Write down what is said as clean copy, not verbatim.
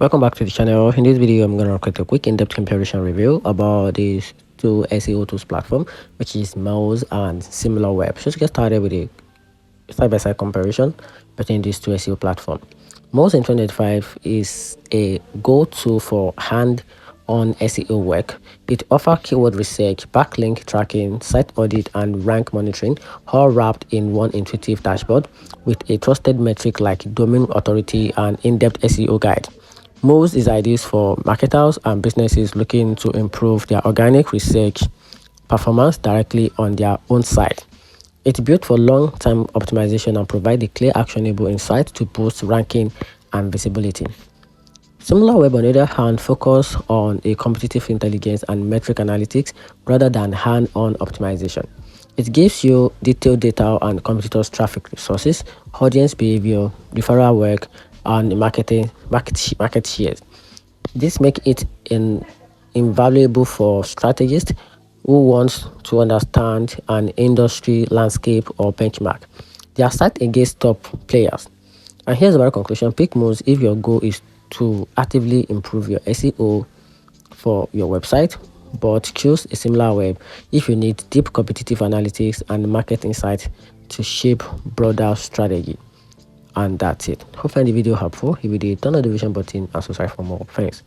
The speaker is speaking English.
Welcome back to the channel. In this video, I'm going to create a quick in-depth comparison review about these two SEO tools platform, which is Moz and Similarweb. So to get started with a side-by-side comparison between these two SEO platforms. Moz in 2025 is a go-to for hand-on SEO work. It offers keyword research, backlink tracking, site audit, and rank monitoring, all wrapped in one intuitive dashboard with a trusted metric like domain authority and in-depth SEO guide. Moz is ideal for marketers and businesses looking to improve their organic research performance directly on their own site. It's built for long-term optimization and provides a clear, actionable insight to boost ranking and visibility. Similarweb, on the other hand, focus on a competitive intelligence and metric analytics rather than hand-on optimization. It gives you detailed data on competitors' traffic sources, audience behavior, referral work, and market shares. This makes it invaluable for strategists who want to understand an industry landscape or benchmark. They are set against top players. And here's my conclusion: pick Moz if your goal is to actively improve your SEO for your website, but choose a Similarweb if you need deep competitive analytics and market insight to shape broader strategy. And that's it. Hope you find the video helpful. If you did, turn on the notification button and subscribe for more. Thanks.